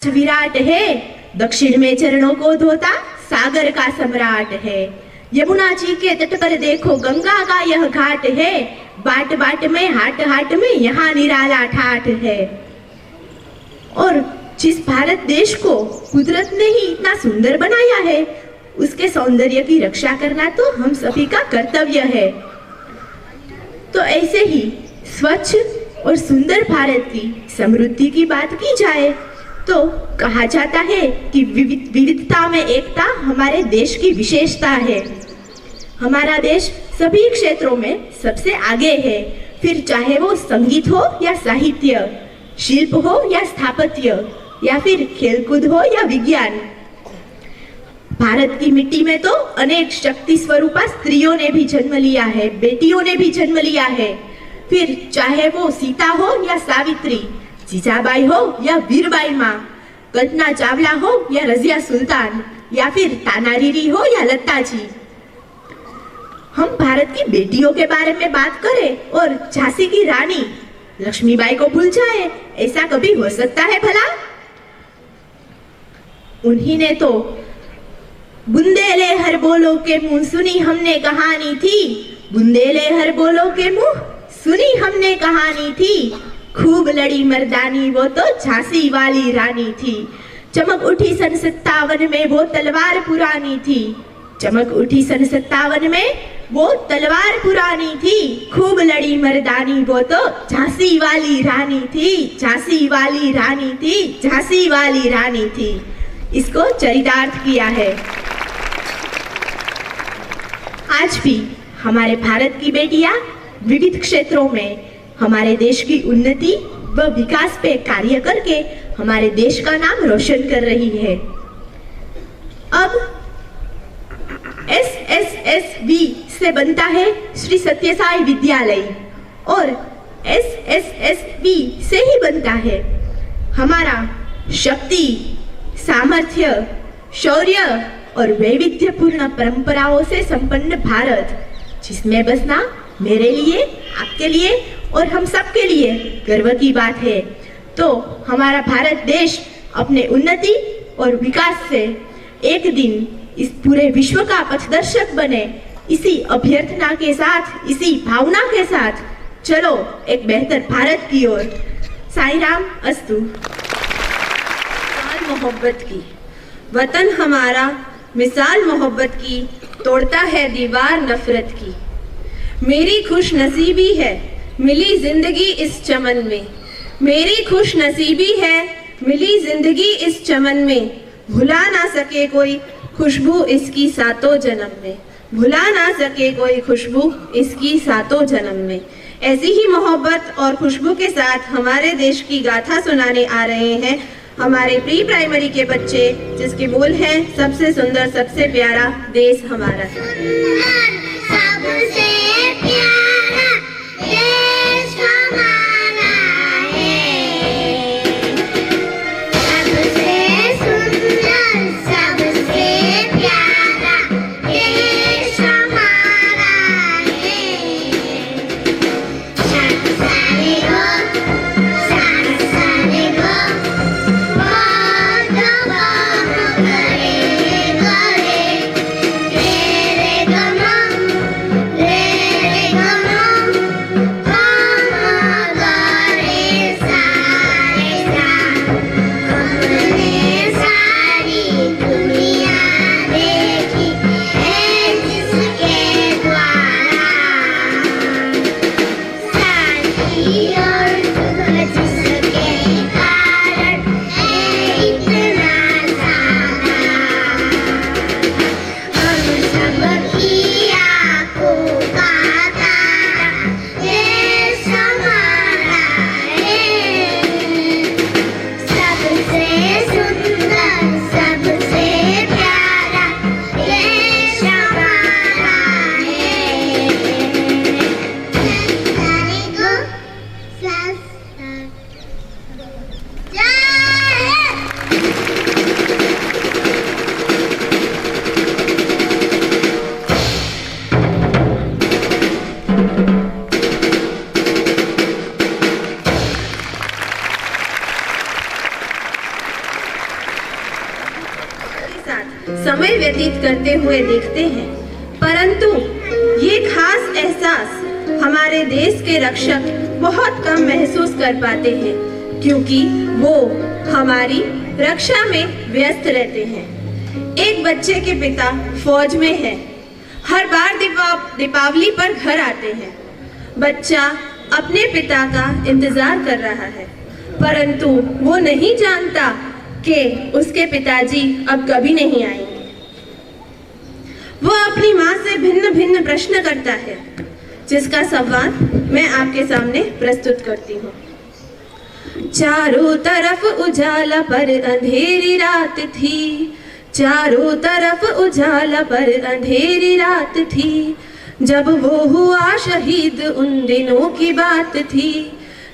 विराट है, दक्षिण में चरणों को धोता सागर का सम्राट है। यमुना जी के तट पर देखो गंगा का यह घाट है, बाट बाट में हाट हाट में यहाँ निराला ठाठ है। और जिस भारत देश को कुदरत ने ही इतना सुंदर बनाया है, उसके सौंदर्य की रक्षा करना तो हम सभी का कर्तव्य है। तो ऐसे ही स्वच्छ और सुंदर भारत की समृद्धि की बात की जाए तो कहा जाता है कि विविधता में एकता हमारे देश की विशेषता है। हमारा देश सभी क्षेत्रों में सबसे आगे है, फिर चाहे वो संगीत हो या साहित्य, शिल्प हो या स्थापत्य, या फिर खेलकूद हो या विज्ञान। भारत की मिट्टी में तो अनेक शक्ति स्वरूपा स्त्रियों ने भी जन्म लिया है, बेटियों ने भी जन्म लिया है। फिर चाहे वो सीता हो या सावित्री, जीजाबाई हो या वीरबाई माँ, कल्पना चावला हो या रजिया सुल्तान, या फिर तानारीरी हो या लता जी। हम भारत की बेटियों के बारे में बात करें और झांसी की रानी लक्ष्मीबाई को भूल जाए, ऐसा कभी हो सकता है भला? उन्हीं ने तो बुंदेले हर बोलो के मुंह सुनी हमने कहानी थी, बुंदेले हर बोलो के मुंह सुनी हमने कहानी थी, खूब लड़ी मर्दानी वो तो झांसी वाली रानी थी। चमक उठी सन 57 में वो तलवार पुरानी थी, चमक उठी सन 57 में वो तलवार पुरानी थी, खूब लड़ी मर्दानी वो तो झांसी वाली रानी थी, झांसी वाली रानी थी, झांसी वाली रानी थी। इसको चरितार्थ किया है। आज भी हमारे भारत की बेटियां विविध क्षेत्रों में हमारे देश की उन्नति व विकास पे कार्य करके हमारे देश का नाम रोशन कर रही है। अब SSSV से बनता है श्री सत्यसाई विद्यालय और SSSV से ही बनता है हमारा शक्ति, सामर्थ्य, शौर्य और वैविध्यपूर्ण परंपराओं से संपन्न भारत, जिसमें बसना मेरे लिए, आपके लिए और हम सब के लिए गर्व की बात है। तो हमारा भारत देश अपने उन्नति और विकास से एक दिन इस पूरे विश्व का पथदर्शक बने, इसी अभ्यर्थना के साथ, इसी भावना के साथ चलो एक बेहतर भारत की ओर। साईं राम अस्तु। मोहब्बत की वतन हमारा मिसाल मोहब्बत की, तोड़ता है दीवार नफरत की। मेरी खुश नसीबी है मिली जिंदगी इस चमन में, मेरी खुश नसीबी है मिली जिंदगी इस चमन में, भुला ना सके कोई खुशबू इसकी सातों जन्म में, भुला ना सके कोई खुशबू इसकी सातों जन्म में। ऐसी ही मोहब्बत और खुशबू के साथ हमारे देश की गाथा सुनाने आ रहे हैं हमारे प्री प्राइमरी के बच्चे, जिसके बोल हैं सबसे सुंदर सबसे प्यारा देश हमारा। सबसे प्यारा देश हमारा है, सबसे सुंदर सबसे प्यारा देश हमारा है। सारे हो रे रे गमा साथ समय व्यतीत करते हुए देखते हैं, परंतु ये खास एहसास हमारे देश के रक्षक बहुत कम महसूस कर पाते हैं, क्योंकि वो हमारी रक्षा में व्यस्त रहते हैं। एक बच्चे के पिता फौज में है, हर बार दीपावली पर घर आते हैं। बच्चा अपने पिता का इंतजार कर रहा है, परंतु वो नहीं जानता कि उसके पिताजी अब कभी नहीं आएंगे। वो अपनी माँ से भिन्न भिन्न प्रश्न करता है, जिसका संवाद मैं आपके सामने प्रस्तुत करती हूँ। चारों तरफ उजाला पर अंधेरी रात थी, चारों तरफ उजाला पर अंधेरी रात थी, जब वो हुआ शहीद उन दिनों की बात थी,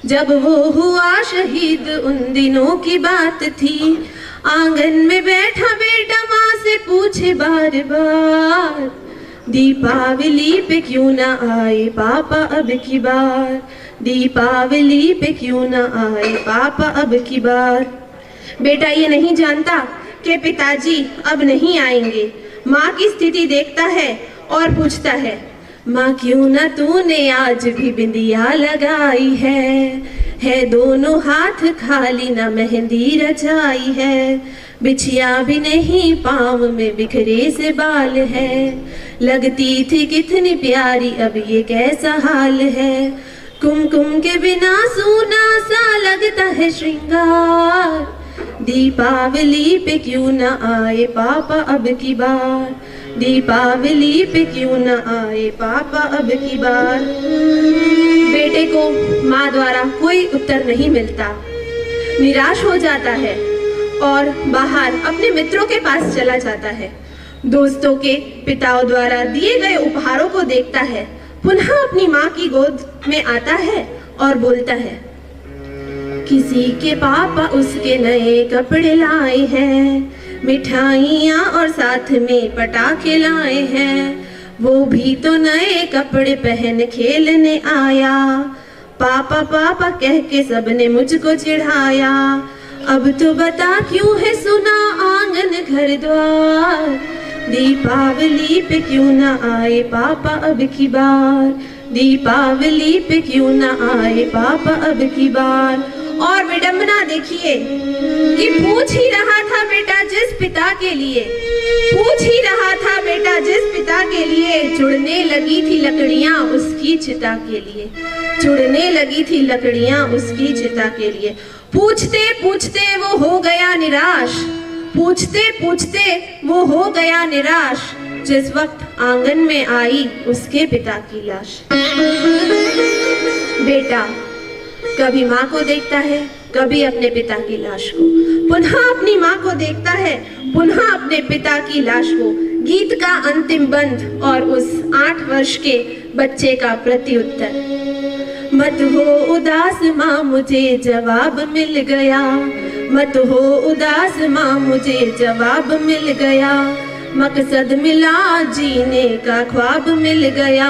जब वो हुआ शहीद उन दिनों की बात थी। आंगन में बैठा बेटा माँ से पूछे बार बार, दीपावली पे क्यों ना आए पापा अब की बार, दीपावली पे क्यों ना आए पापा अब की बार। बेटा ये नहीं जानता कि पिताजी अब नहीं आएंगे। माँ की स्थिति देखता है और पूछता है, माँ क्यों ना तूने आज भी बिंदिया लगाई है दोनों हाथ खाली ना मेहंदी रचाई है, बिछिया भी नहीं पाँव में बिखरे से बाल है, लगती थी कितनी प्यारी अब ये कैसा हाल है, कुमकुम के बिना सूना सा लगता है श्रृंगार, दीपावली पे क्यों ना आए पापा अब की बार, दीपावली पे क्यों ना आए पापा अब की बार। बेटे को माँ द्वारा कोई उत्तर नहीं मिलता, निराश हो जाता है और बाहर अपने मित्रों के पास चला जाता है। दोस्तों के पिताओं द्वारा दिए गए उपहारों को देखता है, पुनः अपनी माँ की गोद में आता है और बोलता है, किसी के पापा उसके नए कपड़े लाए हैं, मिठाइयाँ और साथ में पटाखे लाए हैं, वो भी तो नए कपड़े पहन खेलने आया, पापा पापा कह के सबने मुझको चिढ़ाया, अब तो बता क्यों है सुना आंगन घर द्वार, दीपावली पे क्यों ना आए पापा अब की बार, दीपावली पे क्यों ना आए पापा अब की बार। और विडंबना देखिए कि पूछ ही रहा था बेटा जिस पिता के लिए, पूछ ही रहा था बेटा जिस पिता के लिए, जुड़ने लगी थी लकड़ियां उसकी चिता के लिए, जुड़ने लगी थी लकड़ियां उसकी चिता के लिए। पूछते पूछते वो हो गया निराश, पूछते पूछते वो हो गया निराश, जिस वक्त आंगन में आई उसके पिता की लाश। बेटा कभी माँ को देखता है, कभी अपने पिता की लाश को, पुनः अपनी माँ को देखता है, पुनः अपने पिता की लाश को। गीत का अंतिम बंद और उस 8 वर्ष के बच्चे का प्रत्युत्तर, मत हो उदास माँ मुझे जवाब मिल गया, मत हो उदास माँ मुझे जवाब मिल गया, मकसद मिला जीने का ख्वाब मिल गया,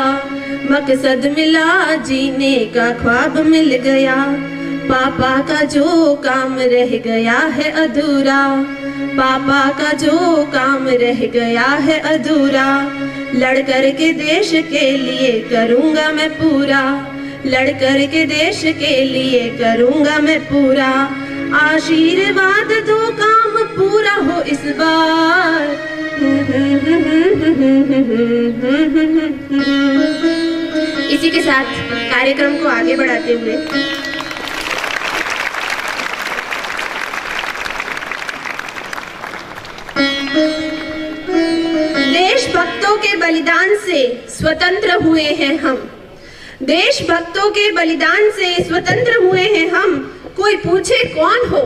मकसद मिला जीने का ख्वाब मिल गया, पापा का जो काम रह गया है अधूरा, पापा का जो काम रह गया है अधूरा, लड़कर के देश के लिए करूँगा मैं पूरा, लड़कर के देश के लिए करूँगा मैं पूरा, आशीर्वाद दो काम पूरा हो इस बार। इसी के साथ कार्यक्रम को आगे बढ़ाते हुए देशभक्तों के बलिदान से स्वतंत्र हुए हैं हम, देशभक्तों के बलिदान से स्वतंत्र हुए हैं हम। कोई पूछे कौन हो,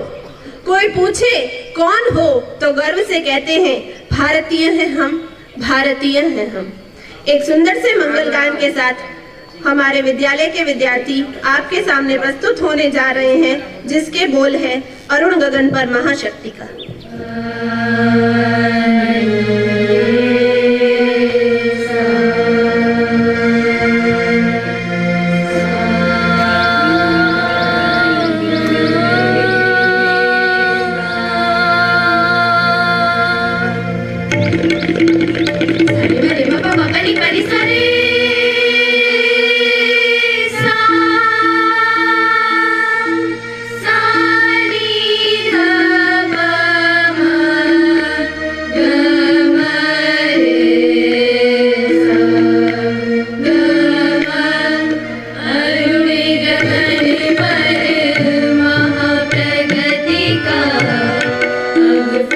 कोई पूछे कौन हो, तो गर्व से कहते हैं भारतीय हैं हम, भारतीय हैं हम। एक सुंदर से मंगल गान के साथ हमारे विद्यालय के विद्यार्थी आपके सामने प्रस्तुत होने जा रहे हैं, जिसके बोल है अरुण गगन पर महाशक्ति का।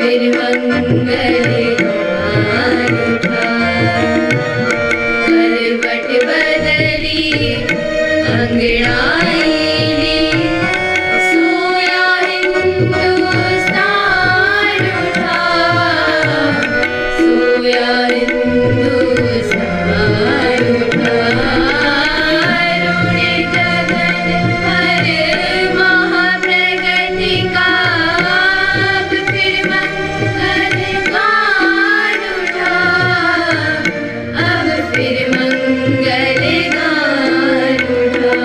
फिर मंगल गान उठा। करवट बदली अंगड़ाई ली, सोया हिंदुस्तान उठा, सोया हिंदुस्तान उठा। रोने जगत हर महाप्रगति का, अब फिर मंगल गान उठा, अब फिर मंगल गान उठा।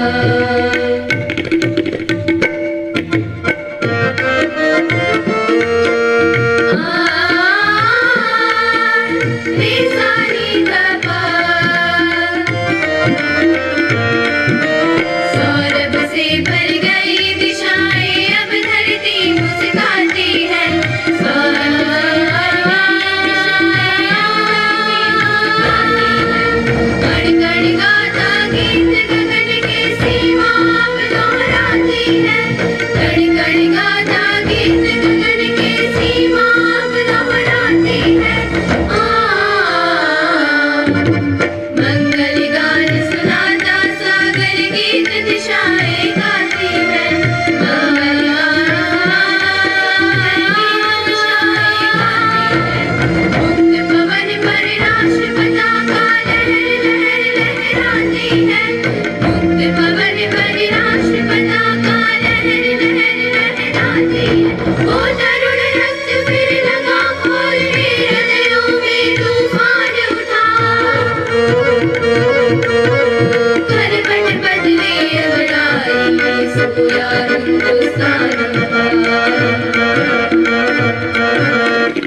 सौरभ से भर गई दिशाएं, अब धरती मुस्कुराती है। कण कण गाता गीत गगन के सीमा अब दोहराती है। कण कण गाता गीत गगन के सीमा अब दोहराती है। मंगल गान सुनाता सागर गीत दिशाएं गाती है। मंगल मुक्त पवन पर राष्ट्रपिता का लहर लहर लहराती है। मुक्त पवन पर राष्ट्रपिता का लहर लहर लहराती है। वो तरुण रक्त फिर लगा खोल के हृदयों में तूफान उठा। करवट बदली अंगड़ाई, सोया हिंदुस्तान उठा।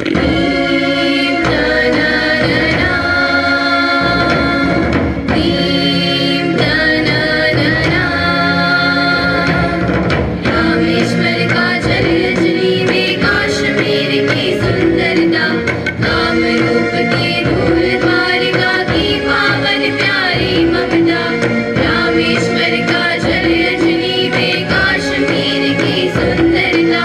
दीप दनादना, दीप दनादना। रामेश्वर का जल रजनी में कश्मीर की सुंदरता, कामरूप की धूल द्वारिका की पावन प्यारी ममता। रामेश्वर का जल रजनी में कश्मीर की सुंदरता,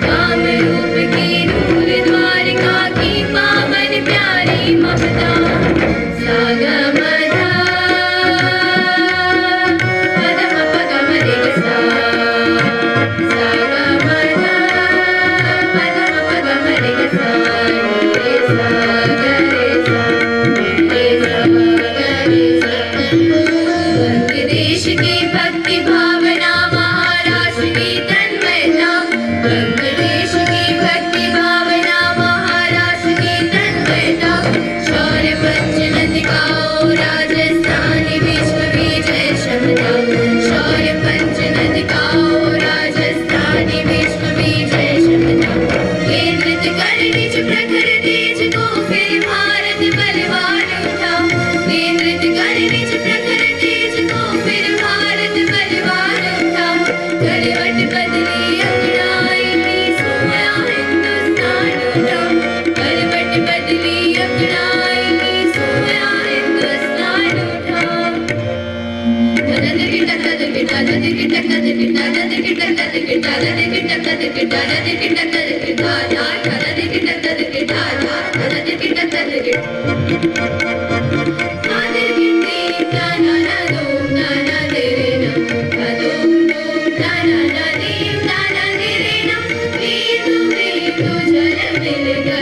कामरूप की धूल द्वारिका की पावन प्यारी ममता। सागा मधा पदम पगम रे सा, सागा मधा पदम पगम रे सा, रे सा ग रे सा, रे सा ग रे सा। वंदे देश की भक्ति भावना, महाराष्ट्र की तन्मयता। वंदे देश की भक्ति भावना, महाराष्ट्र की तन्मयता। शौर्य पंचनद गाओ, राजस्थान विश्व विजय क्षमता। शौर्य पंचनद गाओ, राजस्थान विश्व विजय क्षमता। केंद्रित कर निज प्रखर तेज को, फिर भारत बलवान उठा। केंद्रित कर निज प्रखर तेज को, फिर भारत बलवान उठा। करवट बदली अंगड़ाई ली, सोया हिंदुस्तान उठा। करवट बदली अंगड़ाई ली, सोया हिंदुस्तान उठा। जल मिल गया।